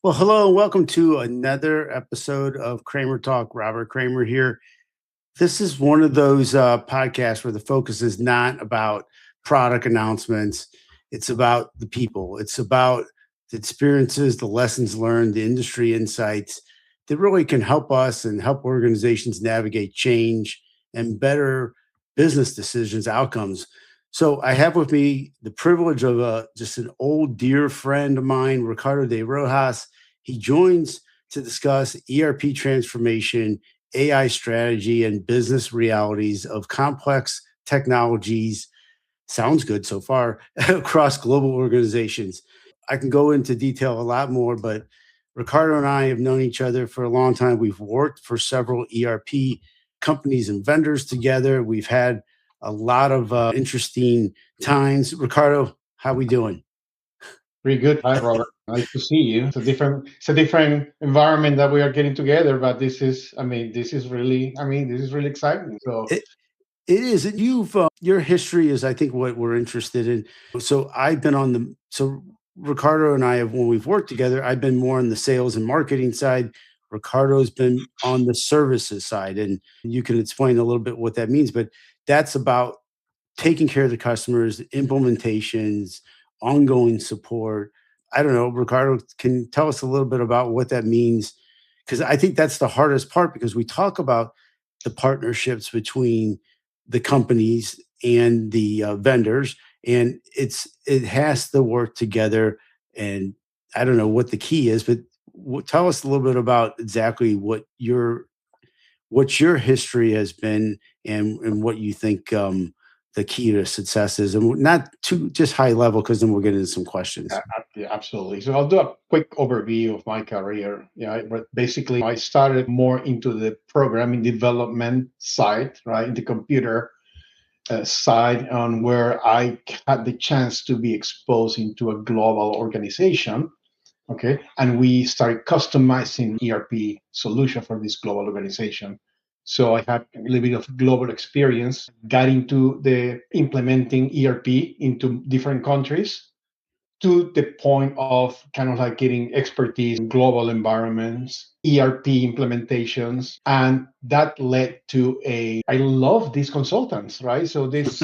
Well, hello and welcome to another episode of KramerTALK. Robert Kramer here. This is one of those podcasts where the focus is not about product announcements. It's about the people. It's about the experiences, the lessons learned, the industry insights that really can help us and help organizations navigate change and better business decisions, outcomes. So I have with me the privilege of just an old dear friend of mine, Ricardo de Rojas. He joins to discuss ERP transformation, AI strategy, and business realities of complex technologies. Sounds good so far across global organizations. I can go into detail a lot more, but Ricardo and I have known each other for a long time. We've worked for several ERP companies and vendors together. We've had a lot of interesting times. Ricardo, how we doing? Pretty good. Hi, Robert. Nice to see you. It's a different environment that we are getting together, but this is really exciting. So It, it is. And your history is, I think, what we're interested in. So I've been on so Ricardo and I have, when we've worked together, I've been more on the sales and marketing side. Ricardo's been on the services side. And you can explain a little bit what that means, but that's about taking care of the customers, implementations, ongoing support. I don't know, Ricardo, can you tell us a little bit about what that means? Because I think that's the hardest part because we talk about the partnerships between the companies and the vendors, and it has to work together. And I don't know what the key is, but tell us a little bit about exactly what your history has been and what you think the key to success is, and not too just high level because then we'll get into some questions. yeah, absolutely. So I'll do a quick overview of my career. But basically, I started more into the programming development side, right, in the computer side, on where I had the chance to be exposed into a global organization. Okay, and we started customizing ERP solution for this global organization. So I had a little bit of global experience, got into the implementing ERP into different countries to the point of kind of like getting expertise in global environments, ERP implementations. And that led to I love these consultants, right? So this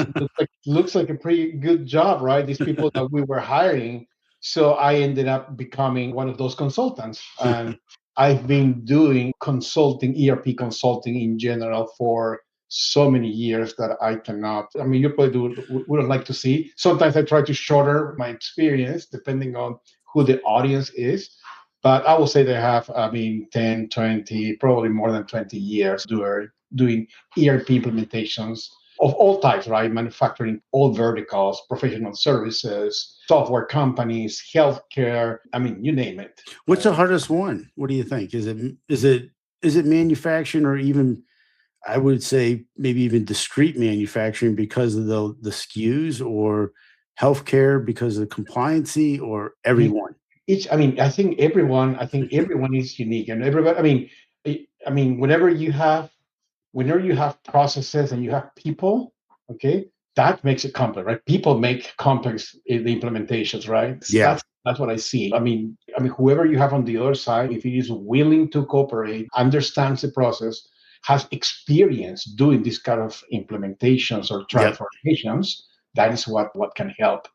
looks like a pretty good job, right? These people that we were hiring. So I ended up becoming one of those consultants. And I've been doing consulting, ERP consulting in general for so many years that I cannot. I mean, you probably wouldn't like to see. Sometimes I try to shorter my experience depending on who the audience is. But I will say they have, 10, 20, probably more than 20 years doing ERP implementations of all types, right? Manufacturing, all verticals, professional services, software companies, healthcare. I mean, you name it. What's the hardest one? What do you think? Is it manufacturing, or even I would say maybe even discrete manufacturing because of the SKUs, or healthcare because of compliancy, or everyone? I think everyone is unique, and everybody. I mean, whenever you have processes and you have people, okay, that makes it complex, right? People make complex the implementations, right? Yeah. That's what I see. I mean, whoever you have on the other side, if he is willing to cooperate, understands the process, has experience doing this kind of implementations or Yep. transformations, that is what can help.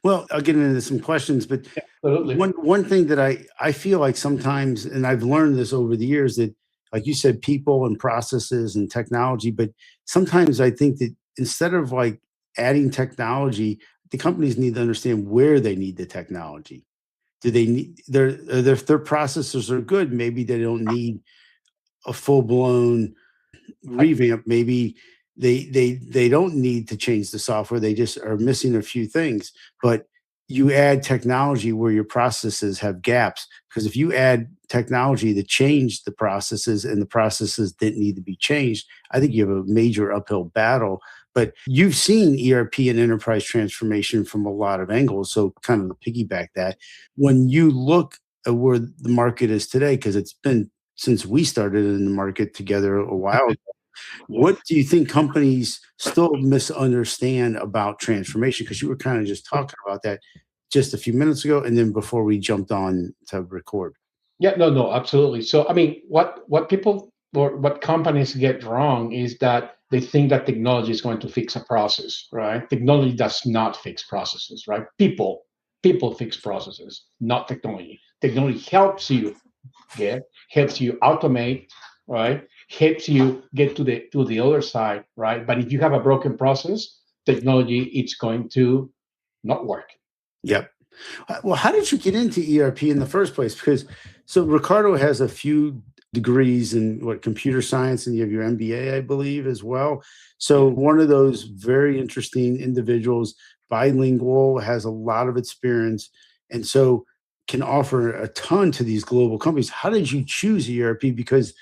Well, I'll get into some questions, but Absolutely. one thing that I feel like sometimes, and I've learned this over the years, that like you said, people and processes and technology, but sometimes I think that instead of like adding technology, the companies need to understand where they need the technology. Do they need their processes are good? Maybe they don't need a full blown revamp. Maybe they don't need to change the software. They just are missing a few things. But you add technology where your processes have gaps, because if you add technology to change the processes and the processes didn't need to be changed, I think you have a major uphill battle. But you've seen ERP and enterprise transformation from a lot of angles. So kind of to piggyback that, when you look at where the market is today, because it's been since we started in the market together a while, what Yes. do you think companies still misunderstand about transformation? Because you were kind of just talking about that. just a few minutes ago, and then before we jumped on to record. Yeah, no, absolutely. So, I mean, what people or what companies get wrong is that they think that technology is going to fix a process, right? Technology does not fix processes, right? People fix processes, not technology. Technology helps you automate, right? Helps you get to the other side, right? But if you have a broken process, technology it's going to not work. Yep. Well, how did you get into ERP in the first place? Because so Ricardo has a few degrees in what computer science, and you have your MBA, I believe, as well. So Yeah. one of those very interesting individuals, bilingual, has a lot of experience, and so can offer a ton to these global companies. How did you choose ERP? Because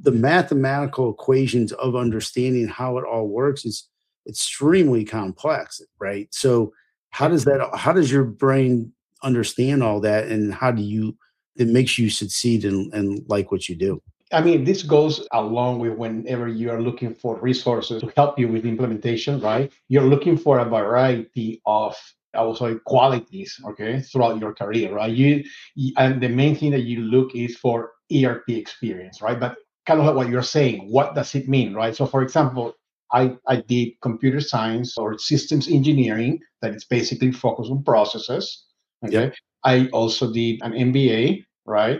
the mathematical equations of understanding how it all works is extremely complex, right? So how does your brain understand all that, and how do you it makes you succeed and like what you do? I mean, this goes along with whenever you are looking for resources to help you with implementation, right? You're looking for a variety of, I would say, qualities, okay, throughout your career, right? And the main thing that you look is for ERP experience, right? But kind of like what you're saying, what does it mean, right? So, for example, I did computer science or systems engineering that is basically focused on processes, Yep. okay? I also did an MBA, right?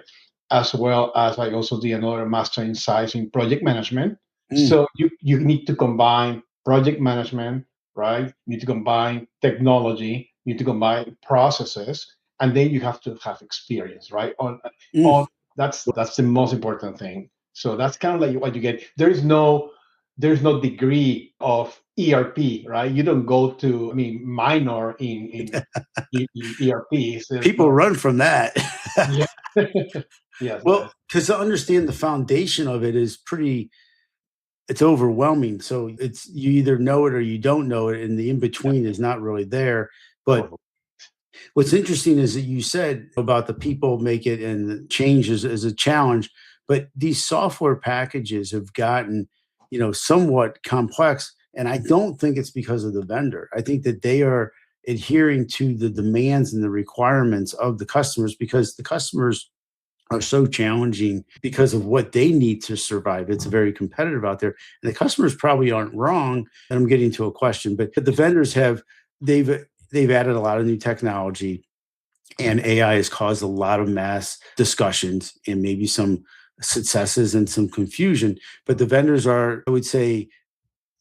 As well as I also did another master in science in project management. Mm, So you need to combine project management, right? You need to combine technology, you need to combine processes, and then you have to have experience, right? On mm. that's the most important thing. So that's kind of like what you get. There's no degree of ERP, right? You don't go to, I mean, minor in ERP. There's People no, run from that. yeah. Yes, Well, yes. because to understand the foundation of it is pretty it's overwhelming. So it's you either know it or you don't know it, and the in Yeah. between is not really there. But Oh, what's interesting is that you said about the people make it and the change is a challenge, but these software packages have gotten, somewhat complex. And I don't think it's because of the vendor. I think that they are adhering to the demands and the requirements of the customers because the customers are so challenging because of what they need to survive. It's very competitive out there. And the customers probably aren't wrong. And I'm getting to a question, but the vendors they've added a lot of new technology, and AI has caused a lot of mass discussions and maybe some successes and some confusion. But the vendors are, I would say,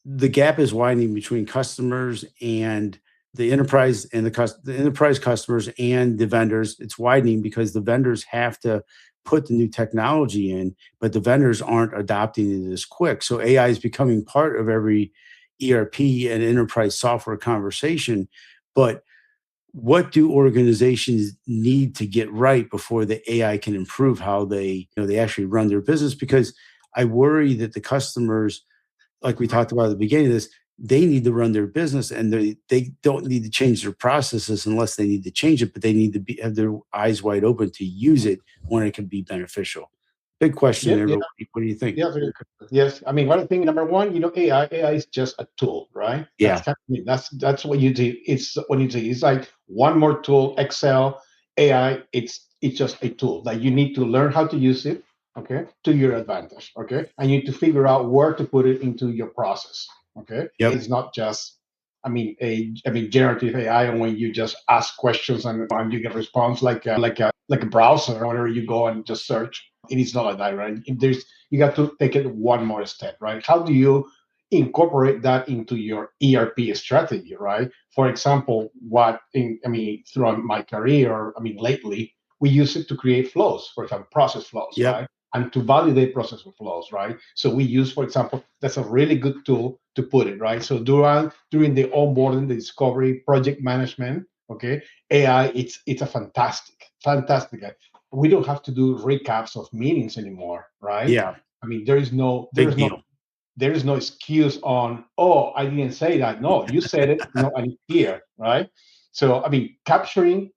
the gap is widening between customers and the enterprise and the enterprise customers and the vendors. It's widening because the vendors have to put the new technology in, but the vendors aren't adopting it as quick. So AI is becoming part of every ERP and enterprise software conversation. But what do organizations need to get right before the AI can improve how they actually run their business? Because I worry that the customers, like we talked about at the beginning of this, they need to run their business, and they don't need to change their processes unless they need to change it, but they need to have their eyes wide open to use it when it can be beneficial. Big question yeah, there, yeah, but what do you think? yeah. Very good. Yes, I mean, one thing. Number one, AI is just a tool, right? That's Yeah. kind of, that's what you do. It's what you do. It's like one more tool. Excel, AI. It's just a tool that you need to learn how to use it, okay, to your advantage, okay, and you need to figure out where to put it into your process, okay. Yep. It's not just, I mean, generative AI, and when you just ask questions and you get response like a browser, or whenever you go and just search. It is not like that, right? You got to take it one more step, right? How do you incorporate that into your ERP strategy, right? For example, throughout my career, I mean, lately, we use it to create flows, for example, process flows, Yep. right? And to validate process flows, right? So we use, for example, that's a really good tool to put it, right? So during the onboarding, the discovery, project management, okay, AI, it's a fantastic. We don't have to do recaps of meetings anymore, right? Yeah. I mean, there is no there Big is no deal. there is no excuse on, oh, I didn't say that. No, you said it. No, I didn't hear, right? So I mean, capturing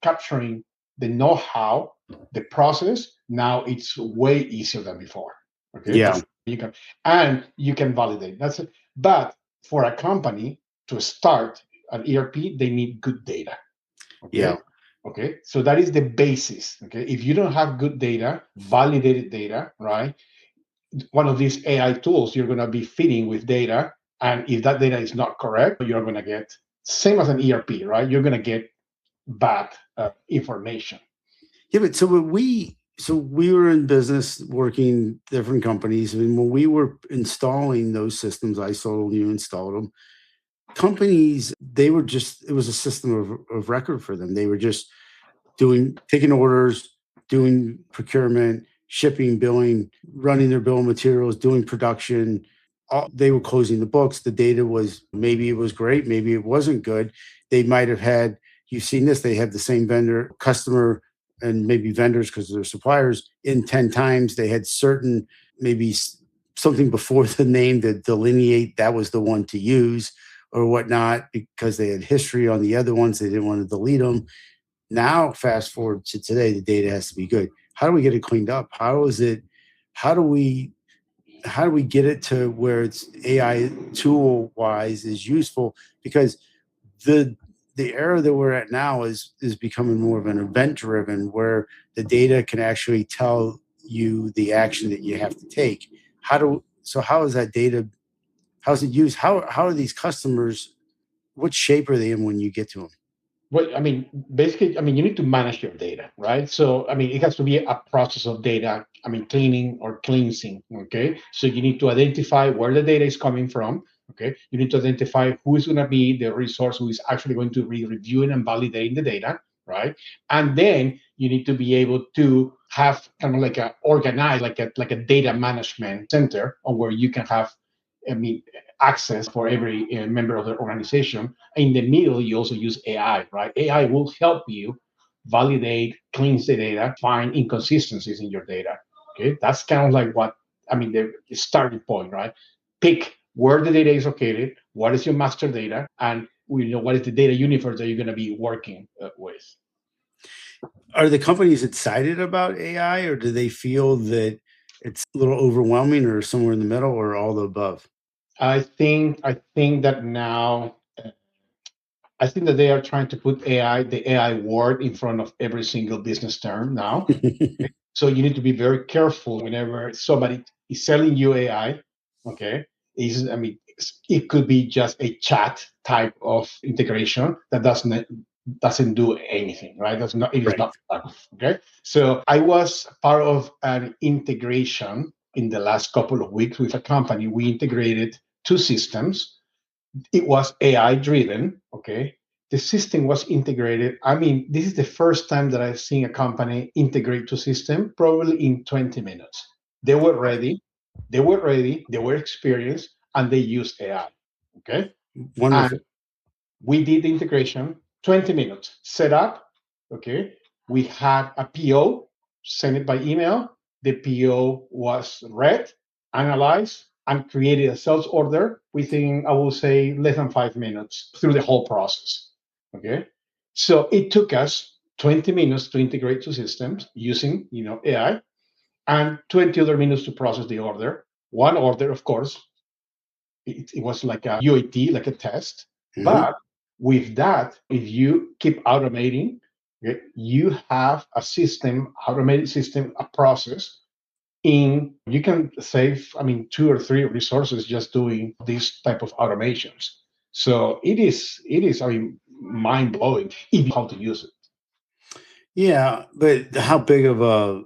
the know-how, the process, now it's way easier than before. Okay, Yeah. that's you can validate. That's it. But for a company to start an ERP, they need good data. Yeah. Okay, Okay, so that is the basis. Okay, if you don't have good data, validated data, right? One of these AI tools you're going to be feeding with data, and if that data is not correct, you're going to get same as an ERP, right? You're going to get bad information. Yeah, but so we were in business working different companies. I mean, when we were installing those systems, I sold you installed them. Companies, they were just it was a system of record for them. They were just taking orders, doing procurement, shipping, billing, running their bill of materials, doing production. They were closing the books. The data was maybe it was great, maybe it wasn't good. They might have had, you've seen this, they have the same vendor, customer, and maybe vendors because they're suppliers in 10 times. They had certain, maybe something before the name to delineate that was the one to use or whatnot because they had history on the other ones. They didn't want to delete them. Now, fast forward to today, the data has to be good. How do we get it cleaned up? How is it? How do we? How do we get it to where it's AI tool wise is useful? Because the the era that we're at now is becoming more of an event driven, where the data can actually tell you the action that you have to take. How is that data? How's it used? How are these customers? What shape are they in when you get to them? Well, I mean, basically, I mean, you need to manage your data, right? So, I mean, it has to be a process of data, I mean, cleaning or cleansing, okay? So you need to identify where the data is coming from, okay? You need to identify who is going to be the resource who is actually going to be reviewing and validating the data, right? And then you need to be able to have kind of like a organized, like a data management center on where you can have, I mean, access for every member of the organization. In the middle, you also use AI, right? AI will help you validate, cleanse the data, find inconsistencies in your data. Okay, that's kind of like what I mean, the starting point, right? Pick where the data is located, what is your master data, and we know what is the data universe that you're going to be working with. Are the companies excited about AI, or do they feel that it's a little overwhelming, or somewhere in the middle, or all the above? I think that now I think that they are trying to put AI, the AI word, in front of every single business term now. So you need to be very careful whenever somebody is selling you AI. Okay, is I mean, it could be just a chat type of integration that doesn't do anything, right? That's not. It is Right. not productive. Okay, so I was part of an integration in the last couple of weeks with a company. We integrated two systems. It was AI driven. Okay. The system was integrated. I mean, this is the first time that I've seen a company integrate to system, probably in 20 minutes. They were ready, they were experienced, and they used AI. Okay. And Wonderful. we did the integration, 20 minutes, set up. Okay. We had a PO, sent it by email. The PO was read, analyzed, and created a sales order within, I will say, less than 5 minutes through the whole process. Okay. So it took us 20 minutes to integrate two systems using, AI, and 20 other minutes to process the order. One order, of course, it was like a UAT, like a test. Mhm. But with that, if you keep automating, okay, you have a system, automated system, a process. In you can save, I mean, 2 or 3 resources just doing these type of automations. So it is, I mean, mind blowing if you know how to use it. Yeah, but how big of a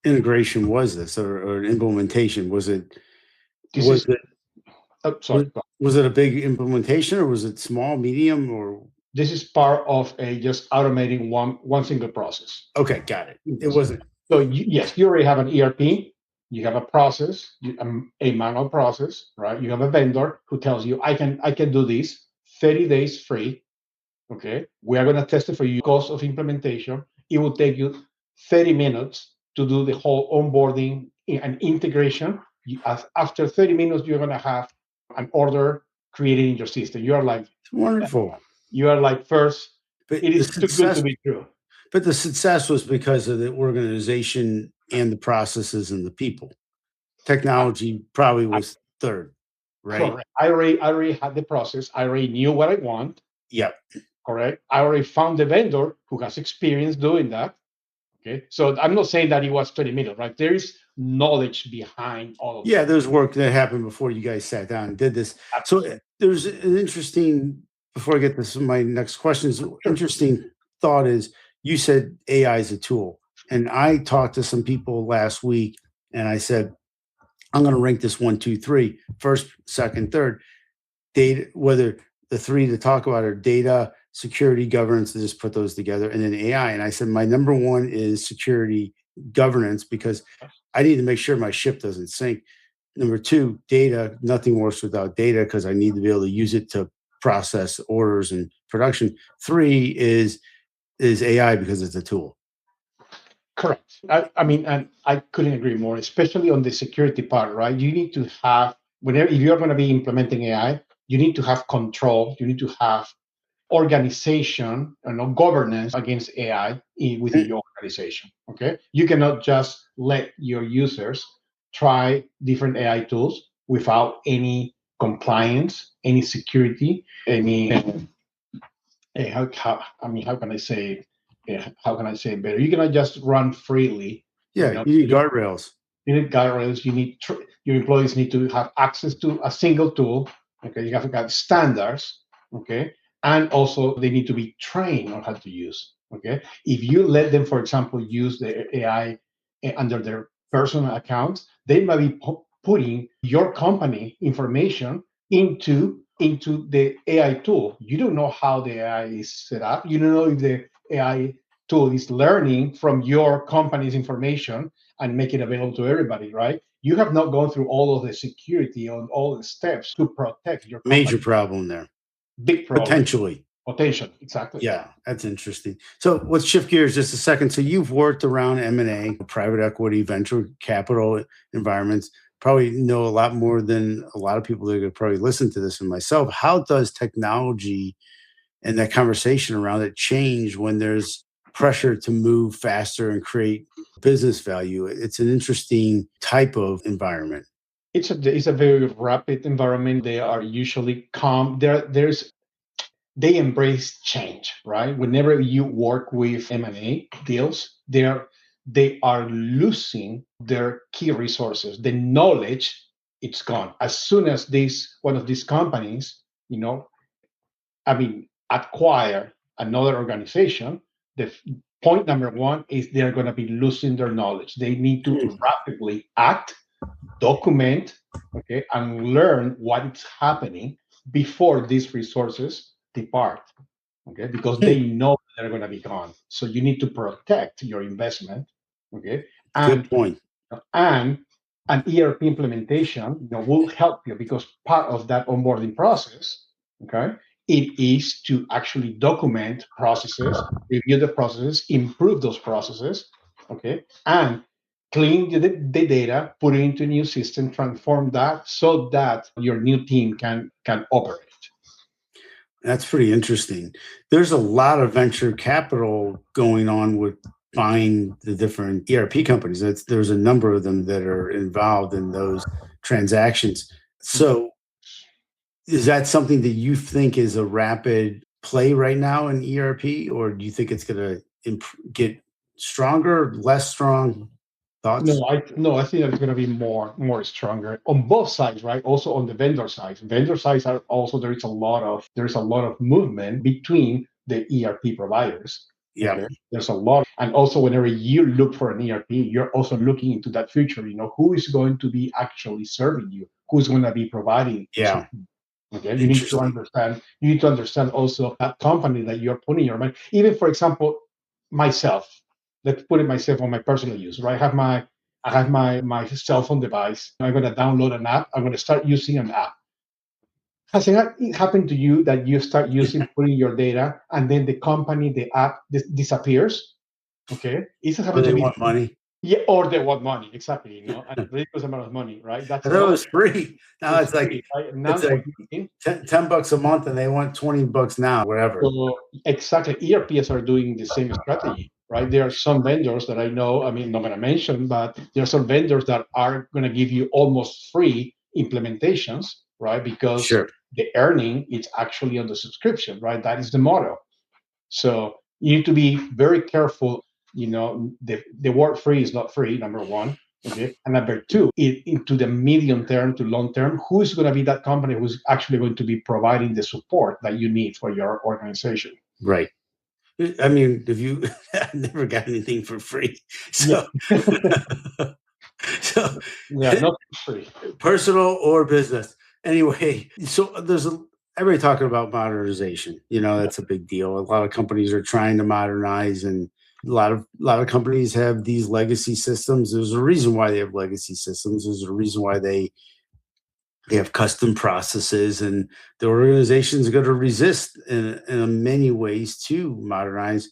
integration was this, or an implementation? This Was is, it sorry, was, was it a big implementation, or was it small, medium, or this is part of a just automating one single process. okay, got it. It wasn't So yes, you already have an ERP. You have a process, a manual process, right? You have a vendor who tells you, I can do this 30 days free. Okay, we are going to test it for you. Cost of implementation, it will take you 30 minutes to do the whole onboarding and integration. After 30 minutes, you're going to have an order created in your system. wonderful. You are like first. But It the is too good to success be true. but the success was because of the organization and the processes and the people. Technology probably was third, right? Correct. I already had the process. I already knew what I want. Yep. correct? I already found the vendor who has experience doing that. Okay, so I'm not saying that it was 20 million, right? There is knowledge behind all of Yeah, that. there's work that happened before you guys sat down and did this. So Absolutely. there's an interesting, before I get to some of my next questions, interesting thought is you said AI is a tool. And I talked to some people last week and I said, I'm going to rank this one, two, three, first, second, third. Data, whether the three to talk about are data, security, governance, to just put those together, and then AI. And I said, my number one is security governance because I need to make sure my ship doesn't sink. Number two, data. Nothing works without data because I need to be able to use it to process orders and production. Three is AI because it's a tool. Correct. I mean, and I couldn't agree more, especially on the security part, right? You need to have, whenever, if you're going to be implementing AI, you need to have control, you need to have organization and governance against AI within your organization. Okay. You cannot just let your users try different AI tools without any compliance, any security, any I mean, how can I say, how can I say it better? You cannot just run freely. Yeah, you need guardrails. You need guardrails. You need your employees need to have access to a single tool. Okay, you have to have standards. Okay, and also they need to be trained on how to use. Okay, if you let them, for example, use the AI under their personal accounts, they might be putting your company information into the AI tool. You don't know how the AI is set up. You don't know if the AI tool is learning from your company's information and make it available to everybody, right? You have not gone through all of the security on all the steps to protect your company. Major problem there. Big problem. Potentially. Potential, exactly. Yeah, that's interesting. So let's shift gears just a second. So you've worked around M&A, private equity, venture capital environments, probably know a lot more than a lot of people that could probably listen to this and myself. How does technology and that conversation around it change when there's pressure to move faster and create business value? It's an interesting type of environment. It's a very rapid environment. They are usually calm. They embrace change, right? Whenever you work with M&A deals, they are losing their key resources. The knowledge, it's gone. As soon as one of these companies, acquire another organization, the point number one is they're going to be losing their knowledge. They need to rapidly act, document, okay, and learn what is happening before these resources depart, okay, because they know they're going to be gone. So you need to protect your investment, okay, Good point. and an ERP implementation, will help you because part of that onboarding process, okay, it is to actually document processes, review the processes, improve those processes, okay, and clean the data, put it into a new system, transform that so that your new team can operate. That's pretty interesting. There's a lot of venture capital going on with buying the different ERP companies. There's a number of them that are involved in those transactions. So, is that something that you think is a rapid play right now in ERP, or do you think it's going to get stronger, less strong? Thoughts? No, I think it's going to be more stronger on both sides, right? Also on the vendor side. Vendor sides are also there's a lot of movement between the ERP providers. Yeah. Okay? There's a lot, and also whenever you look for an ERP, you're also looking into that future. Who is going to be actually serving you? Who's going to be providing? Yeah. Okay, you need to understand. You need to understand also that company that you're putting your money. Even for example, myself. Let's put it myself on my personal use. Right, I have my cell phone device. I'm going to download an app. I'm going to start using an app. Has it happened to you that you start putting your data and then the company, the app disappears? Okay, it's happened to They me. want money. Yeah, or they want money, exactly. A ridiculous amount of money, right? That's I thought it was free. Now it's like free, right? Now it's like 10 bucks a month, and they want 20 bucks now, whatever. So exactly, ERPs are doing the same strategy, right? There are some vendors that I know. I mean, not going to mention, but there are some vendors that are going to give you almost free implementations, right? Because Sure. the earning is actually on the subscription, right? That is the model. So you need to be very careful. The word free is not free, number one. Okay. And number two, into the medium term to long term, who is going to be that company who's actually going to be providing the support that you need for your organization? Right. I mean, if you I never got anything for free. Yeah. So so Yeah, not free. personal or business. Anyway, so everybody talking about modernization. Yeah. That's a big deal. A lot of companies are trying to modernize, and a lot of companies have these legacy systems. There's a reason why they have legacy systems. There's a reason why they have custom processes, and the organizations are going to resist in many ways to modernize,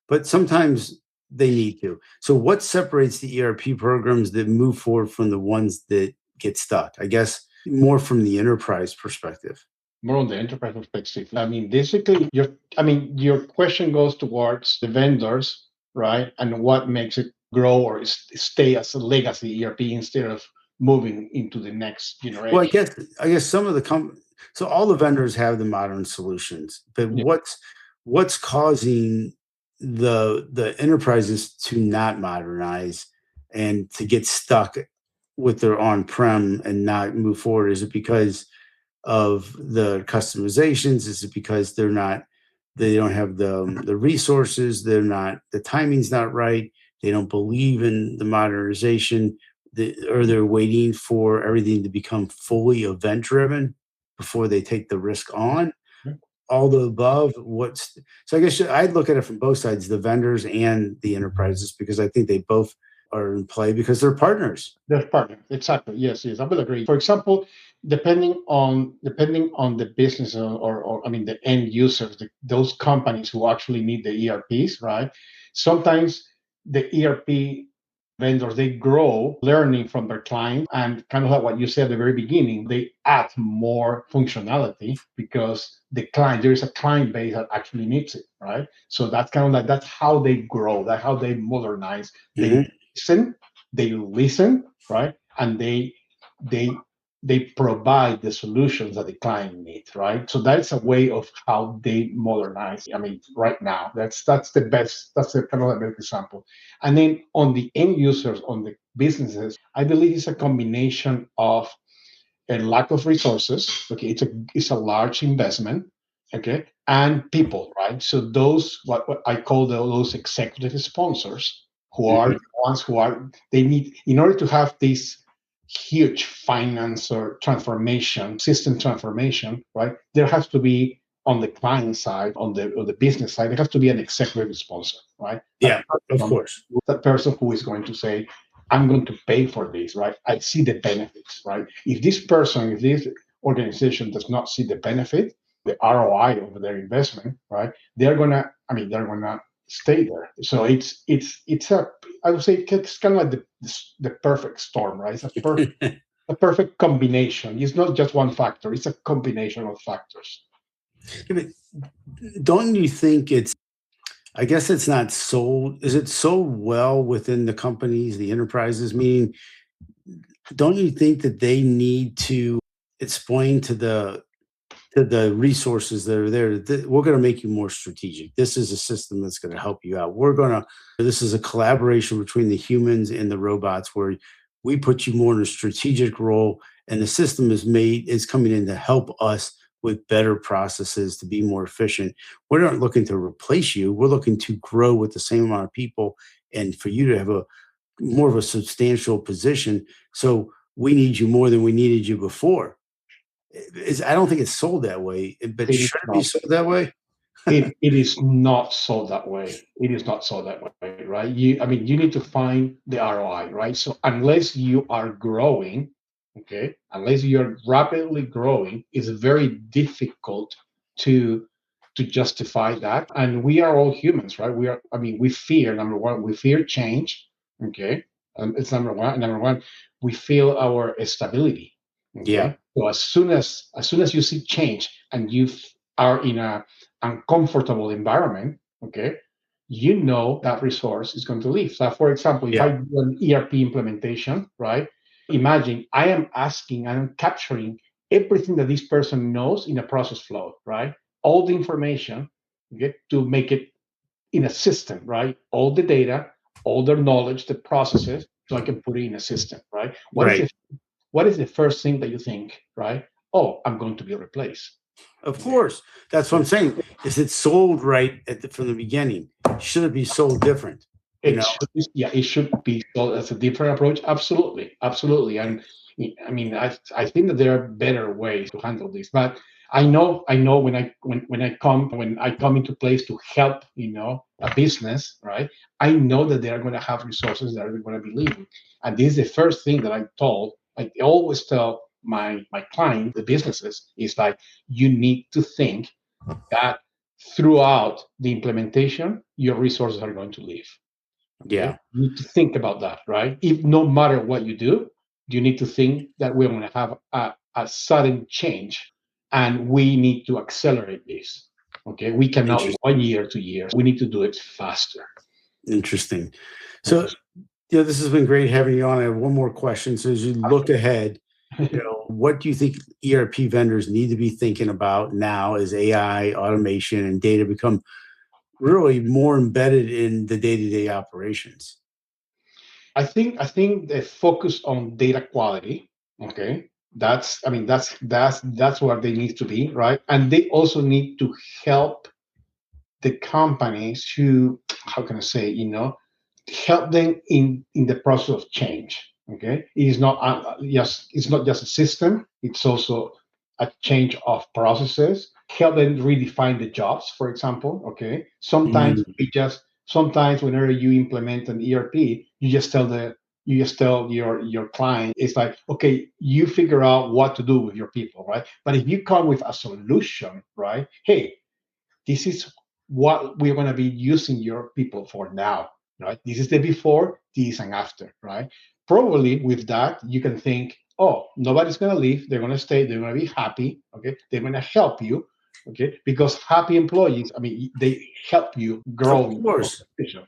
but sometimes they need to. So what separates the ERP programs that move forward from the ones that get stuck? I guess more from the enterprise perspective. More on the enterprise perspective. I mean, basically, your question goes towards the vendors, right? And what makes it grow or stay as a legacy ERP instead of moving into the next Well, I generation. guess I guess some of so all the vendors have the modern solutions, but Yeah. what's causing the enterprises to not modernize and to get stuck with their on-prem and not move forward? Is it because of the customizations? Is it because they don't have the resources? The timing's not right. They don't believe in the modernization, or they're waiting for everything to become fully event driven before they take the risk on. All the above. So I guess I'd look at it from both sides, the vendors and the enterprises, because I think they both are in play because they're partners. There's partner. Exactly. Yes, yes, I will agree. For example, depending on the business or I mean the end users, those companies who actually need the ERPs, right? Sometimes the ERP vendors they grow learning from their client and kind of like what you said at the very beginning, they add more functionality because there is a client base that actually needs it, right? So that's kind of like that's how they grow, that's how they modernize. They Mhm. listen, they listen, right? And they provide the solutions that the client needs, right? So that's a way of how they modernize. I mean, right now, that's the best. That's the kind of the best example. And then on the end users, on the businesses, I believe it's a combination of a lack of resources. Okay, it's a large investment. Okay, and people, right? So those what I call those executive sponsors who are Mhm. the ones who are they need in order to have this huge finance or transformation, system transformation, right? There has to be on the client side, on the business side, there has to be an executive sponsor, right? Yeah, of course. That person who is going to say, I'm going to pay for this, right? I see the benefits, right? If this organization does not see the benefit, the ROI of their investment, right? They're gonna stay there. So it's a, I would say it's kind of like the perfect storm, right? It's a perfect combination. It's not just one factor; it's a combination of factors. Yeah, but don't you think I guess it's not sold. Is it sold well within the companies, the enterprises? Meaning, don't you think that they need to explain to the resources that are there, we're going to make you more strategic. This is a system that's going to help you out. This is a collaboration between the humans and the robots where we put you more in a strategic role, and the system is coming in to help us with better processes to be more efficient. We're not looking to replace you. We're looking to grow with the same amount of people and for you to have a more of a substantial position. So we need you more than we needed you before. I don't think it's sold that way, but It is should it be not. sold that way? It is not sold that way. It is not sold that way, right? You need to find the ROI, right? So unless you are growing, okay, unless you're rapidly growing, it's very difficult to to justify that. And we are all humans, right? We fear, number one, we fear change, okay? It's number one. And number one, we feel our stability, Yeah, okay? So as soon as you see change and are in a uncomfortable environment, okay, you know that resource is going to leave. So, for example, if yeah, I do an ERP implementation, right, imagine I am asking, I'm capturing everything that this person knows in a process flow, right? All the information. okay, to make it in a system, right? All the data, all their knowledge, the processes, so I can put it in a system, right? Right. What is the first thing that you think, right? Oh, I'm going to be replaced. Of Okay. course. That's what I'm saying. Is it sold right from the beginning? Should it be sold different? You It know, should, yeah, it should be sold as a different approach. Absolutely, absolutely. And I mean, I think that there are better ways to handle this. But I know when I come into place to help, a business, right? I know that they are going to have resources that are going to be leaving, and this is the first thing that I always tell my client, the businesses, is like you need to think that throughout the implementation, your resources are going to leave. Okay, yeah, you need to think about that, right? If no matter what you do, you need to think that we're going to have a sudden change, and we need to accelerate this. Okay, we cannot interesting. 1 year, 2 years. We need to do it faster. Interesting. So, Yes. this has been great having you on. I have one more question. So, as you look ahead, what do you think ERP vendors need to be thinking about now as AI, automation, and data become really more embedded in the day-to-day operations? I think they focus on data quality. Okay, that's where they need to be, right? And they also need to help the companies who, how can I say, help them in the process of change. Okay, it is not just it's not just a system; it's also a change of processes. Help them redefine the jobs, for example. Okay, Mm, sometimes whenever you implement an ERP, you just tell your client, it's like, okay, you figure out what to do with your people, right? But if you come with a solution, right? Hey, this is what we're going to be using your people for now, right? This is the before, this and after, right? Probably with that, you can think, oh, nobody's going to leave. They're going to stay. They're going to be happy. Okay. They're going to help you. Okay. Because happy employees, I mean, they help you of grow in your course. organization.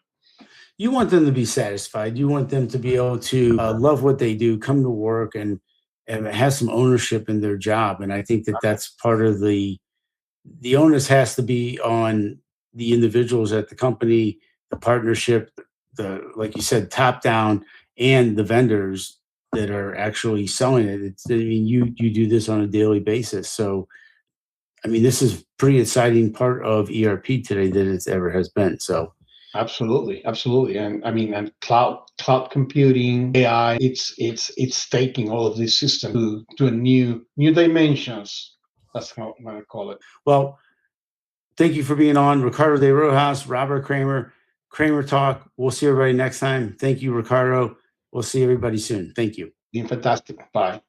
You want them to be satisfied. You want them to be able to love what they do, come to work, and have some ownership in their job. And I think that that's part of the onus has to be on the individuals at the company, the partnership, the like you said, top down, and the vendors that are actually selling it. I mean, you do this on a daily basis, so I mean, this is pretty exciting part of ERP today that it's ever has been. So Absolutely, absolutely, and I mean, and cloud computing, AI, it's taking all of these systems to a new dimensions. That's how I'm gonna call it. well, thank you for being on. Ricardo de Rojas, Robert Kramer, Kramer Talk. We'll see everybody next time. Thank you, Ricardo. We'll see everybody soon. Thank you. Been fantastic. Bye.